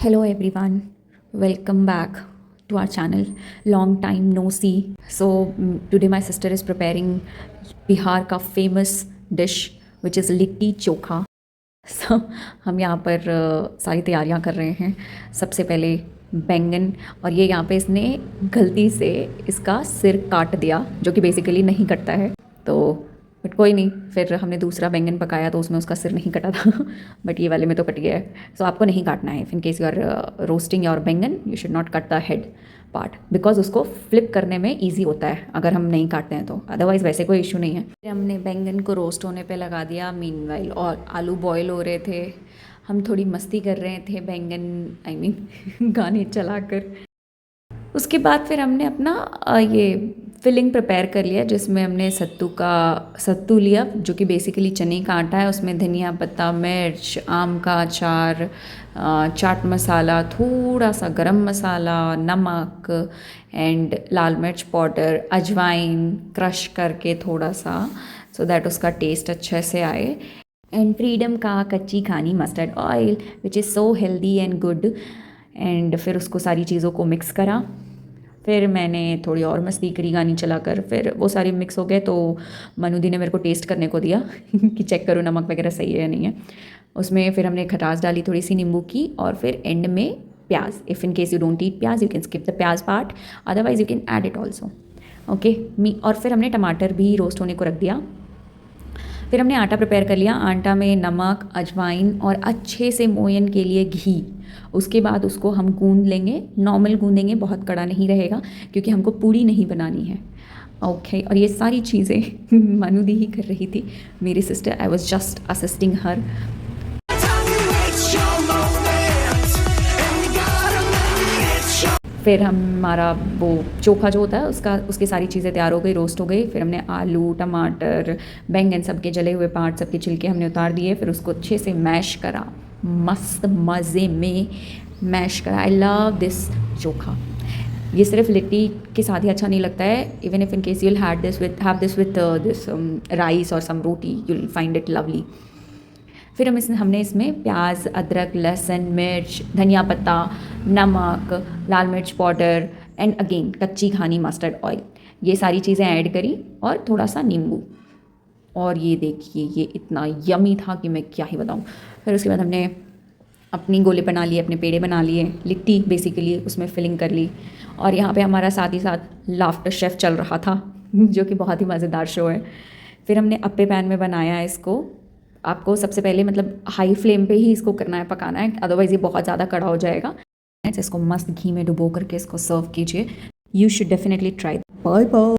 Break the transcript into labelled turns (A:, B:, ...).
A: Hello everyone, welcome back to our channel. Long time no see. Today my sister is preparing Bihar का famous dish which is litti chokha. So हम यहाँ पर सारी तैयारियाँ कर रहे हैं. सबसे पहले बैंगन, और ये यहाँ पे इसने गलती से इसका सिर काट दिया जो कि बेसिकली नहीं कटता है. तो बट कोई नहीं, फिर हमने दूसरा बैंगन पकाया तो उसमें उसका सिर नहीं कटा था बट ये वाले में तो कट गया है. सो आपको नहीं काटना है. If in case you are roasting your baingan you should not cut the head part because उसको फ्लिप करने में ईजी होता है अगर हम नहीं काटते हैं तो. अदरवाइज़ वैसे कोई इशू नहीं है. फिर हमने बैंगन को रोस्ट होने पे लगा दिया मीनवाइल, और आलू बॉयल हो रहे थे. हम थोड़ी मस्ती कर रहे थे बैंगन गाने चलाकर. उसके बाद फिर हमने अपना ये फिलिंग प्रिपेयर कर लिया जिसमें हमने सत्तू लिया जो कि बेसिकली चने का आटा है. उसमें धनिया पत्ता, मिर्च, आम का अचार, चाट मसाला, थोड़ा सा गरम मसाला, नमक एंड लाल मिर्च पाउडर, अजवाइन क्रश करके थोड़ा सा सो दैट उसका टेस्ट अच्छे से आए. एंड फ्रीडम का कच्ची खानी mustard oil which is so healthy and good. And फिर उसको सारी चीज़ों को मिक्स करा. फिर मैंने थोड़ी और मस्ती करी गानी चलाकर. फिर वो सारे मिक्स हो गए तो मनुदी ने मेरे को टेस्ट करने को दिया कि चेक करो नमक वगैरह सही है या नहीं है. उसमें फिर हमने खटास डाली थोड़ी सी नींबू की, और फिर एंड में प्याज. If in case you don't eat प्याज यू कैन स्किप द प्याज part, otherwise you can add it also. Okay और फिर हमने टमाटर भी रोस्ट होने को रख दिया. फिर हमने आटा प्रिपेयर कर लिया. आटा में नमक, अजवाइन और अच्छे से मोयन के लिए घी. उसके बाद उसको हम गूंद लेंगे. नॉर्मल गूंदेंगे, बहुत कड़ा नहीं रहेगा क्योंकि हमको पूड़ी नहीं बनानी है. ओके और ये सारी चीज़ें मनुदी ही कर रही थी, मेरी sister. I was just assisting her. फिर हमारा वो चोखा जो होता है उसकी सारी चीज़ें तैयार हो गई, रोस्ट हो गई. फिर हमने आलू, टमाटर, बैंगन सबके जले हुए पार्ट सबके छिलके हमने उतार दिए. फिर उसको अच्छे से मैश करा, मस्त मज़े में मैश करा. आई लव दिस चोखा. ये सिर्फ लिट्टी के साथ ही अच्छा नहीं लगता है. Even if in case you have this with this rice और some roti you will find it lovely. फिर हमने इसमें प्याज, अदरक, लहसुन, मिर्च, धनिया पत्ता, नमक, लाल मिर्च पाउडर एंड अगेन कच्ची खानी मस्टर्ड ऑयल, ये सारी चीज़ें ऐड करी और थोड़ा सा नींबू. और ये देखिए ये इतना यमी था कि मैं क्या ही बताऊँ. फिर उसके बाद हमने अपनी गोले बना लिए, अपने पेड़े बना लिए, लिट्टी बेसिकली उसमें फिलिंग कर ली. और यहाँ पे हमारा साथ ही साथ लाफ्टर शेफ़ चल रहा था जो कि बहुत ही मज़ेदार शो है. फिर हमने अप्पे पैन में बनाया है इसको. आपको सबसे पहले मतलब हाई फ्लेम पे ही इसको करना है, पकाना है, अदरवाइज़ ये बहुत ज़्यादा कड़ा हो जाएगा. इसको मस्त घी में डुबो करके इसको सर्व कीजिए. You should definitely try. Bye bye.